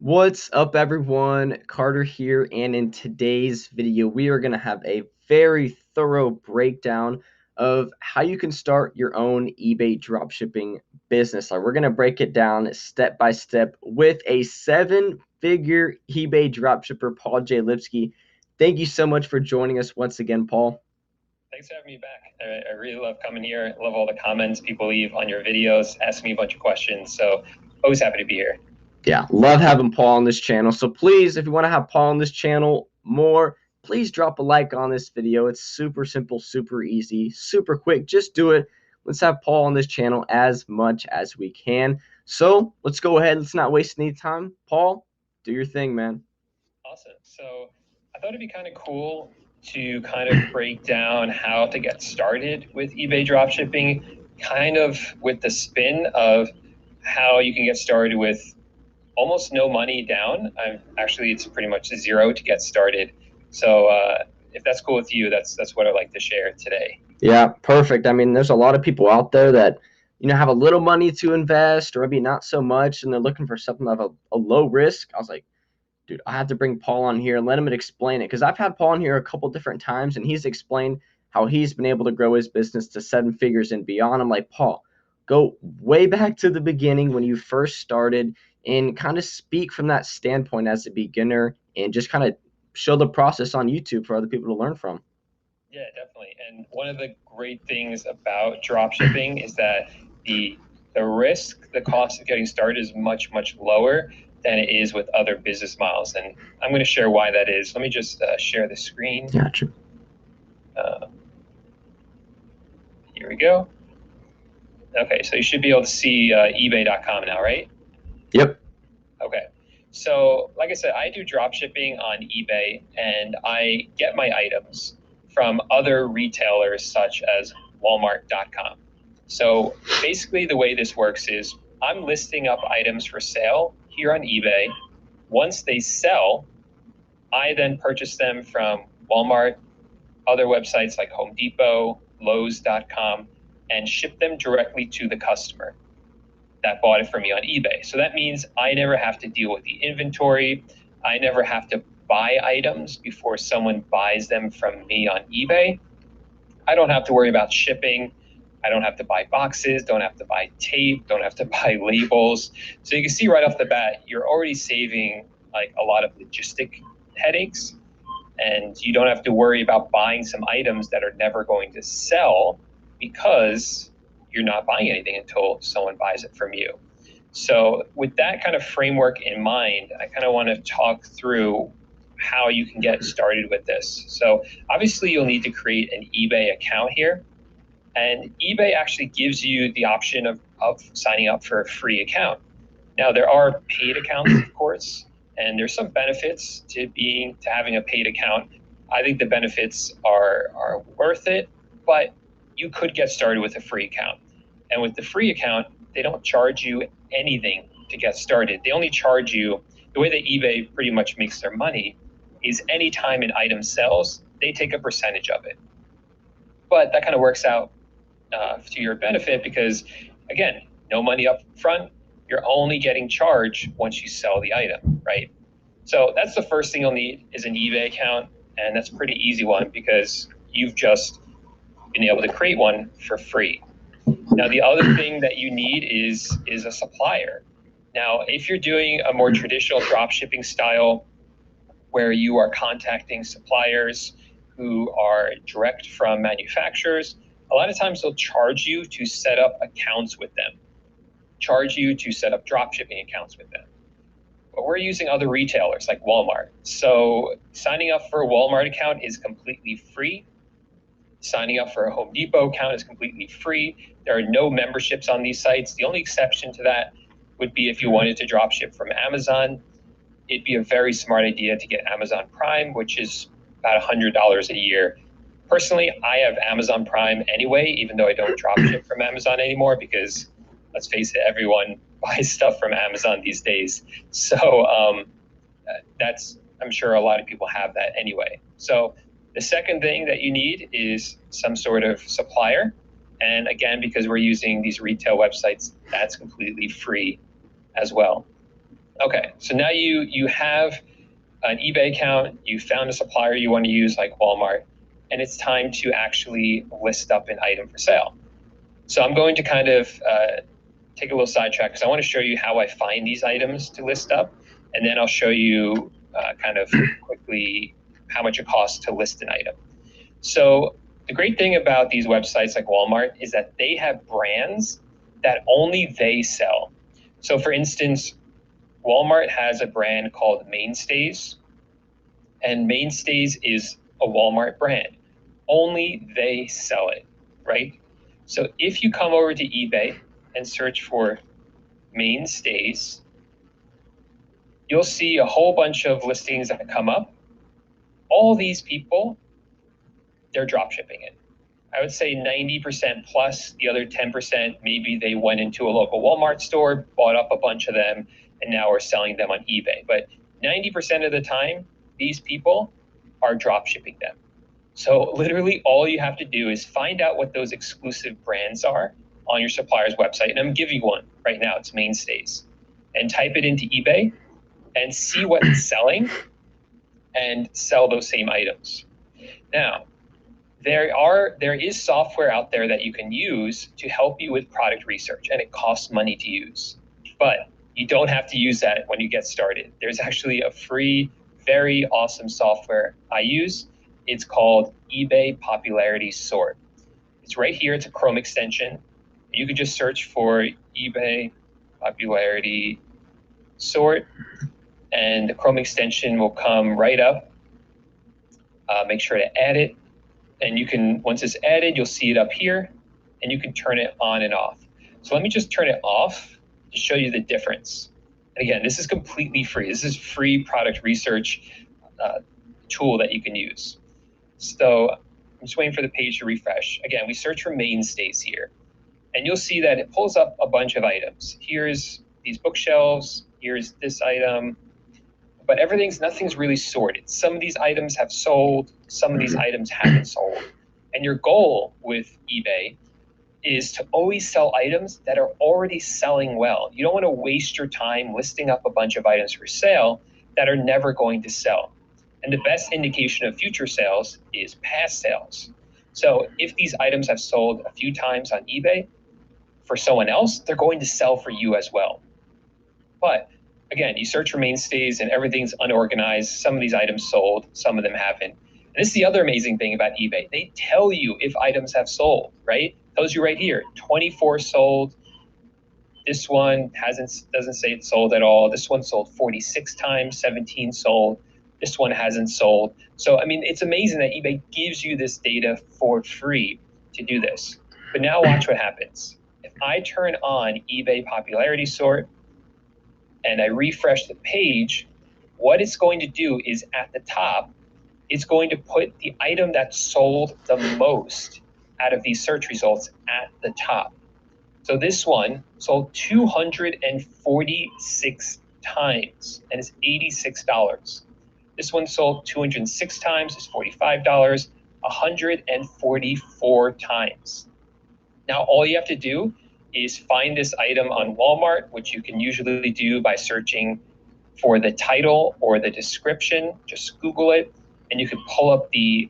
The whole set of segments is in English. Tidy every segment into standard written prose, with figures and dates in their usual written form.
What's up, everyone? Carter here, and in today's video, we are going to have a very thorough breakdown of how you can start your own eBay dropshipping business. We're going to break it down step by step with a seven-figure eBay dropshipper, Paul J Lipsky. Thank you so much for joining us once again, Paul. Thanks for having me back. I really love coming here. I love all the comments people leave on your videos, asking me a bunch of questions. So always happy to be here. Yeah, love having Paul on this channel. So please, if you want to have Paul on this channel more, please drop a like on this video. It's super simple, super easy, super quick. Just do it. Let's have Paul on this channel as much as we can. So let's go ahead. Let's not waste any time. Paul, do your thing, man. Awesome. So I thought it'd be kind of cool to kind of break down how to get started with eBay dropshipping, kind of with the spin of how you can get started with almost no money down. Actually, it's pretty much zero to get started. So if that's cool with you, that's what I'd like to share today. Yeah, perfect. I mean, there's a lot of people out there that, have a little money to invest or maybe not so much, and they're looking for something of a low risk. I was like, dude, I have to bring Paul on here and let him explain it, because I've had Paul on here a couple different times, and he's explained how he's been able to grow his business to seven figures and beyond. I'm like, Paul, go way back to the beginning when you first started and kind of speak from that standpoint as a beginner and just kind of show the process on YouTube for other people to learn from. Yeah, definitely. And one of the great things about dropshipping is that the risk, the cost of getting started is much, much lower than it is with other business models. And I'm going to share why that is. Let me just share the screen. Gotcha. Here we go. Okay, so you should be able to see ebay.com now, right? Yep. Okay. So like I said, I do dropshipping on eBay, and I get my items from other retailers such as walmart.com. So basically the way this works is I'm listing up items for sale here on eBay. Once they sell, I then purchase them from Walmart, other websites like Home Depot, Lowe's.com, and ship them directly to the customer that bought it from me on eBay. So that means I never have to deal with the inventory. I never have to buy items before someone buys them from me on eBay. I don't have to worry about shipping. I don't have to buy boxes, don't have to buy tape, don't have to buy labels. So you can see right off the bat, you're already saving like a lot of logistic headaches, and you don't have to worry about buying some items that are never going to sell because you're not buying anything until someone buys it from you. So with that kind of framework in mind, I kind of want to talk through how you can get started with this. So obviously you'll need to create an eBay account here. And eBay actually gives you the option of signing up for a free account. Now there are paid accounts, of course, and there's some benefits to having a paid account. I think the benefits are worth it, but you could get started with a free account. And with the free account, they don't charge you anything to get started. They only charge you, the way that eBay pretty much makes their money is anytime an item sells, they take a percentage of it. But that kind of works out to your benefit because, again, no money up front, you're only getting charged once you sell the item, right? So that's the first thing you'll need is an eBay account, and that's a pretty easy one because you've just been able to create one for free. Now, the other thing that you need is a supplier. Now, if you're doing a more traditional drop shipping style where you are contacting suppliers who are direct from manufacturers, a lot of times they'll charge you to set up accounts with them, charge you to set up drop shipping accounts with them. But we're using other retailers like Walmart. So signing up for a Walmart account is completely free. Signing up for a Home Depot account is completely free. There are no memberships on these sites. The only exception to that would be if you wanted to drop ship from Amazon. It'd be a very smart idea to get Amazon Prime, which is about $100 a year. Personally, I have Amazon Prime anyway, even though I don't drop ship from Amazon anymore, because let's face it, everyone buys stuff from Amazon these days. So I'm sure a lot of people have that anyway. So the second thing that you need is some sort of supplier. And again, because we're using these retail websites, that's completely free as well. Okay, so now you have an eBay account, you found a supplier you want to use like Walmart, and it's time to actually list up an item for sale. So I'm going to kind of take a little sidetrack because I want to show you how I find these items to list up, and then I'll show you kind of quickly how much it costs to list an item. So the great thing about these websites like Walmart is that they have brands that only they sell. So for instance, Walmart has a brand called Mainstays, and Mainstays is a Walmart brand. Only they sell it, right? So if you come over to eBay and search for Mainstays, you'll see a whole bunch of listings that come up. All these people, they're drop shipping it. I would say 90% plus. The other 10%, maybe they went into a local Walmart store, bought up a bunch of them, and now are selling them on eBay. But 90% of the time, these people are drop shipping them. So literally all you have to do is find out what those exclusive brands are on your supplier's website. And I'm giving you one right now. It's Mainstays. And type it into eBay and see what it's selling and sell those same items. Now, there is software out there that you can use to help you with product research, and it costs money to use. But you don't have to use that when you get started. There's actually a free, very awesome software I use. It's called eBay Popularity Sort. It's right here. It's a Chrome extension. You can just search for eBay Popularity Sort, and the Chrome extension will come right up. Make sure to add it. And you can, once it's added, you'll see it up here, and you can turn it on and off. So let me just turn it off to show you the difference. And again, this is completely free. This is free product research tool that you can use. So I'm just waiting for the page to refresh. Again, we search for Mainstays here, and you'll see that it pulls up a bunch of items. Here's these bookshelves, here's this item, but nothing's really sorted. Some of these items have sold, some of these items haven't sold. And your goal with eBay is to always sell items that are already selling well. You don't want to waste your time listing up a bunch of items for sale that are never going to sell. And the best indication of future sales is past sales. So if these items have sold a few times on eBay for someone else, they're going to sell for you as well. But again, you search for Mainstays and everything's unorganized. Some of these items sold, some of them haven't. And this is the other amazing thing about eBay. They tell you if items have sold, right? It tells you right here, 24 sold. This one doesn't say it sold at all. This one sold 46 times, 17 sold. This one hasn't sold. So, I mean, it's amazing that eBay gives you this data for free to do this. But now watch what happens. If I turn on eBay Popularity Sort, and I refresh the page, what it's going to do is at the top, it's going to put the item that sold the most out of these search results at the top. So this one sold 246 times and is $86. This one sold 206 times, is $45, 144 times. Now all you have to do is find this item on Walmart, which you can usually do by searching for the title or the description. Just Google it, and you can pull up the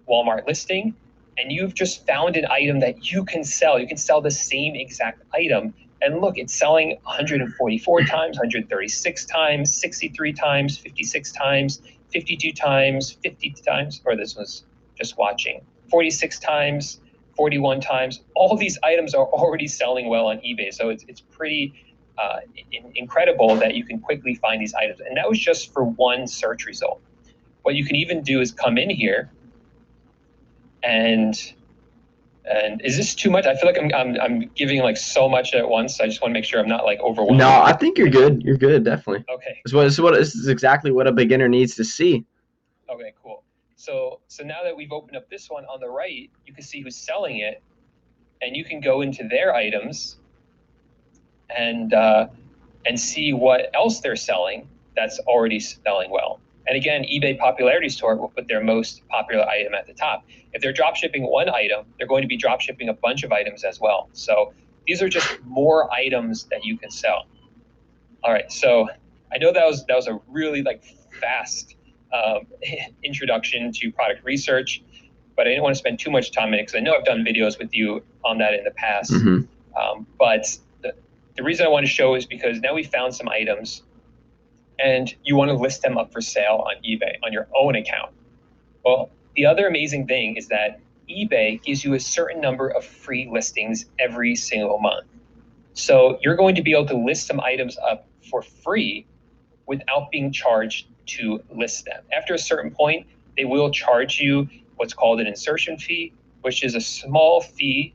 Walmart listing, and you've just found an item that you can sell. You can sell the same exact item, and look, it's selling 144 times, 136 times, 63 times, 56 times, 52 times, 50 times, or this was just watching, 46 times, 41 times. All these items are already selling well on eBay. So it's pretty incredible that you can quickly find these items. And that was just for one search result. What you can even do is come in here and is this too much? I feel like I'm giving like so much at once. I just want to make sure I'm not like overwhelmed. No, I think you're good. You're good, definitely. Okay. This is exactly what a beginner needs to see. Okay, cool. So now that we've opened up this one on the right, you can see who's selling it, and you can go into their items and see what else they're selling that's already selling well. And again, eBay Popularity Sort will put their most popular item at the top. If they're drop shipping one item, they're going to be drop shipping a bunch of items as well. So these are just more items that you can sell. All right, so I know that was a really like fast introduction to product research, but I didn't want to spend too much time in it because I know I've done videos with you on that in the past. Mm-hmm. But the reason I want to show is because now we found some items and you want to list them up for sale on eBay on your own account. Well, the other amazing thing is that eBay gives you a certain number of free listings every single month. So you're going to be able to list some items up for free without being charged to list them. After a certain point, they will charge you what's called an insertion fee, which is a small fee,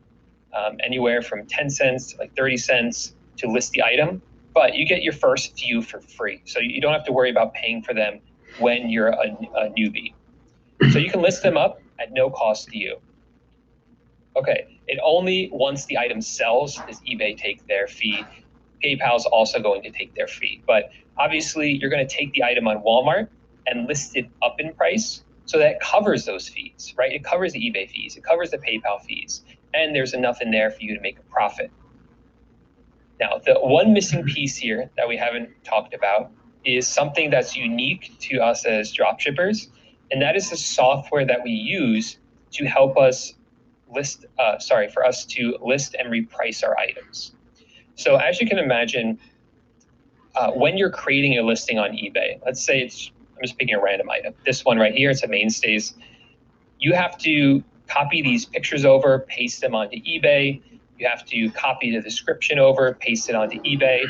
anywhere from 10 cents to like 30 cents to list the item, but you get your first few for free. So you don't have to worry about paying for them when you're a newbie. So you can list them up at no cost to you. Okay, it only once the item sells does eBay take their fee. PayPal's also going to take their fee. But obviously, you're going to take the item on Walmart and list it up in price. So that covers those fees, right? It covers the eBay fees, it covers the PayPal fees, and there's enough in there for you to make a profit. Now, the one missing piece here that we haven't talked about is something that's unique to us as dropshippers, and that is the software that we use to help us for us to list and reprice our items. So as you can imagine, when you're creating a listing on eBay, let's say I'm just picking a random item. This one right here, it's a mainstays. You have to copy these pictures over, paste them onto eBay. You have to copy the description over, paste it onto eBay.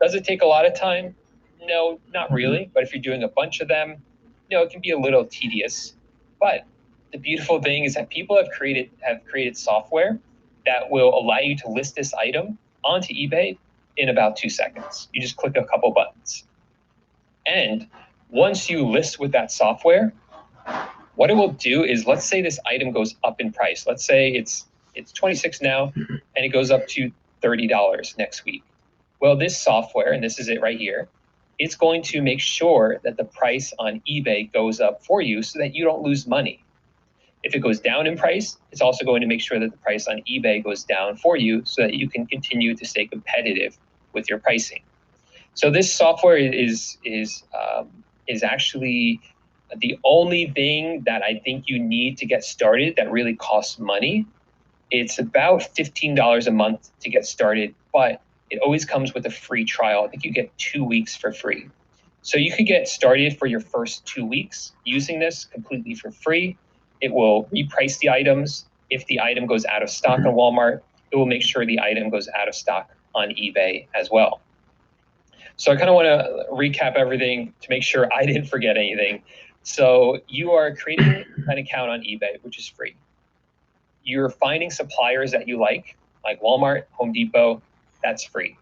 Does it take a lot of time? No, not really. But if you're doing a bunch of them, it can be a little tedious. But the beautiful thing is that people have created software that will allow you to list this item onto eBay in about 2 seconds. You just click a couple buttons. And once you list with that software, what it will do is, let's say this item goes up in price. Let's say it's 26 now and it goes up to $30 next week. Well, this software, and this is it right here, it's going to make sure that the price on eBay goes up for you so that you don't lose money. If it goes down in price, it's also going to make sure that the price on eBay goes down for you so that you can continue to stay competitive with your pricing. So this software is actually the only thing that I think you need to get started that really costs money. It's about $15 a month to get started, but it always comes with a free trial. I think you get 2 weeks for free. So you could get started for your first 2 weeks using this completely for free. It will reprice the items. If the item goes out of stock on Walmart, it will make sure the item goes out of stock on eBay as well. So I kind of want to recap everything to make sure I didn't forget anything. So you are creating an account on eBay, which is free. You're finding suppliers that you like Walmart, Home Depot, that's free.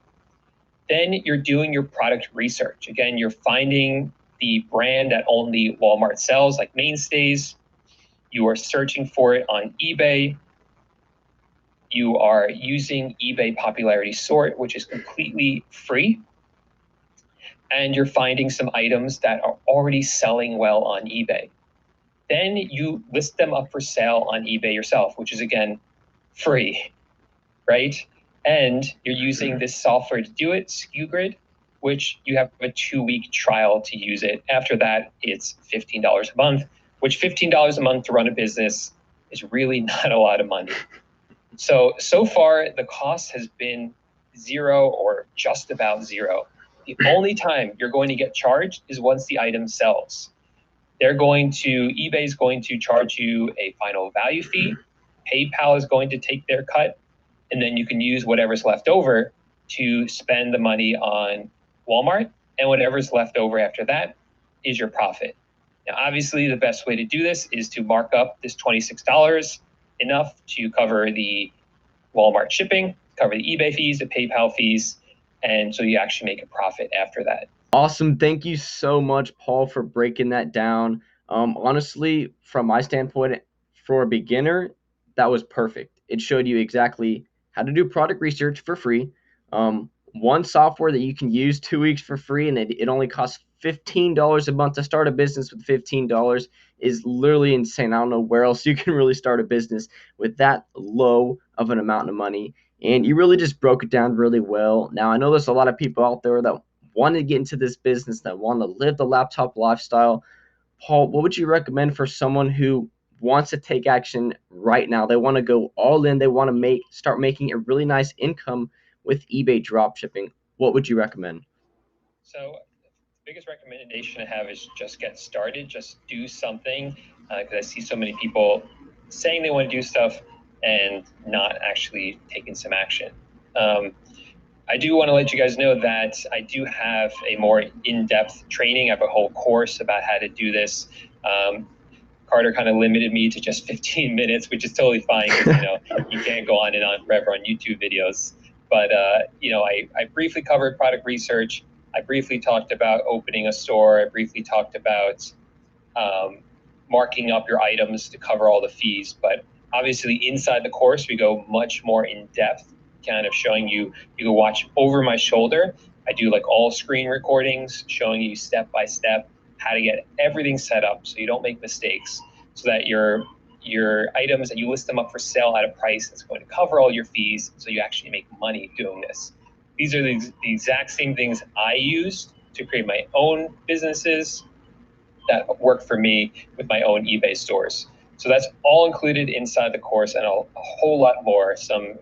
Then you're doing your product research. Again, you're finding the brand that only Walmart sells, like Mainstays. You are searching for it on eBay. You are using eBay Popularity Sort, which is completely free. And you're finding some items that are already selling well on eBay. Then you list them up for sale on eBay yourself, which is, again, free, right? And you're using this software to do it, SKUGrid, which you have a 2-week trial to use it. After that, it's $15 a month, which $15 a month to run a business is really not a lot of money. So far, the cost has been zero or just about zero. The only time you're going to get charged is once the item sells. eBay is going to charge you a final value fee. PayPal is going to take their cut, and then you can use whatever's left over to spend the money on Walmart, and whatever's left over after that is your profit. Now, obviously, the best way to do this is to mark up this $26 enough to cover the Walmart shipping, cover the eBay fees, the PayPal fees, and so you actually make a profit after that. Awesome. Thank you so much, Paul, for breaking that down. Honestly, from my standpoint, for a beginner, that was perfect. It showed you exactly how to do product research for free. One software that you can use 2 weeks for free, and it only costs $15 a month to start a business. With $15 is literally insane. I don't know where else you can really start a business with that low of an amount of money. And you really just broke it down really well. Now, I know there's a lot of people out there that want to get into this business, that want to live the laptop lifestyle. Paul, what would you recommend for someone who wants to take action right now? They want to go all in. They want to start making a really nice income with eBay dropshipping. What would you recommend? So the biggest recommendation I have is just get started, just do something, because I see so many people saying they want to do stuff and not actually taking some action. I do want to let you guys know that I do have a more in-depth training. I have a whole course about how to do this. Carter kind of limited me to just 15 minutes, which is totally fine because, you can't go on and on forever on YouTube videos. But, I briefly covered product research. I briefly talked about opening a store. I briefly talked about marking up your items to cover all the fees. But obviously inside the course, we go much more in depth, kind of showing you can watch over my shoulder. I do like all screen recordings showing you step by step how to get everything set up so you don't make mistakes, so that your items, and you list them up for sale at a price that's going to cover all your fees, so you actually make money doing this. These are the exact same things I use to create my own businesses that work for me with my own eBay stores. So that's all included inside the course, and a whole lot more. Some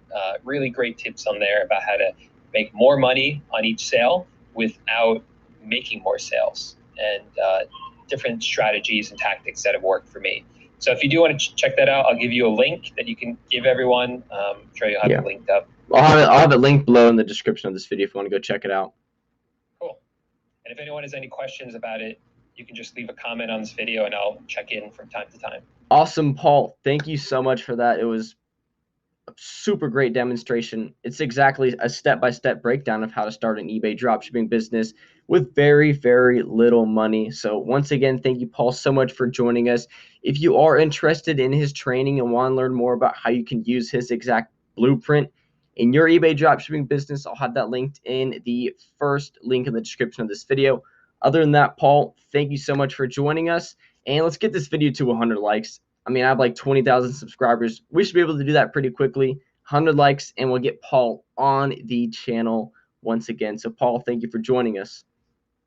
really great tips on there about how to make more money on each sale without making more sales, and different strategies and tactics that have worked for me. So if you do want to check that out, I'll give you a link that you can give everyone. I'm sure you'll have it linked up. I'll have it linked below in the description of this video if you want to go check it out. Cool. And if anyone has any questions about it, you can just leave a comment on this video and I'll check in from time to time. Awesome, Paul. Thank you so much for that. It was a super great demonstration. It's exactly a step-by-step breakdown of how to start an eBay dropshipping business with very, very little money. So once again, thank you, Paul, so much for joining us. If you are interested in his training and want to learn more about how you can use his exact blueprint in your eBay dropshipping business, I'll have that linked in the first link in the description of this video. Other than that, Paul, thank you so much for joining us. And let's get this video to 100 likes. I mean, I have like 20,000 subscribers. We should be able to do that pretty quickly. 100 likes, and we'll get Paul on the channel once again. So, Paul, thank you for joining us.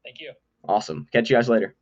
Thank you. Awesome. Catch you guys later.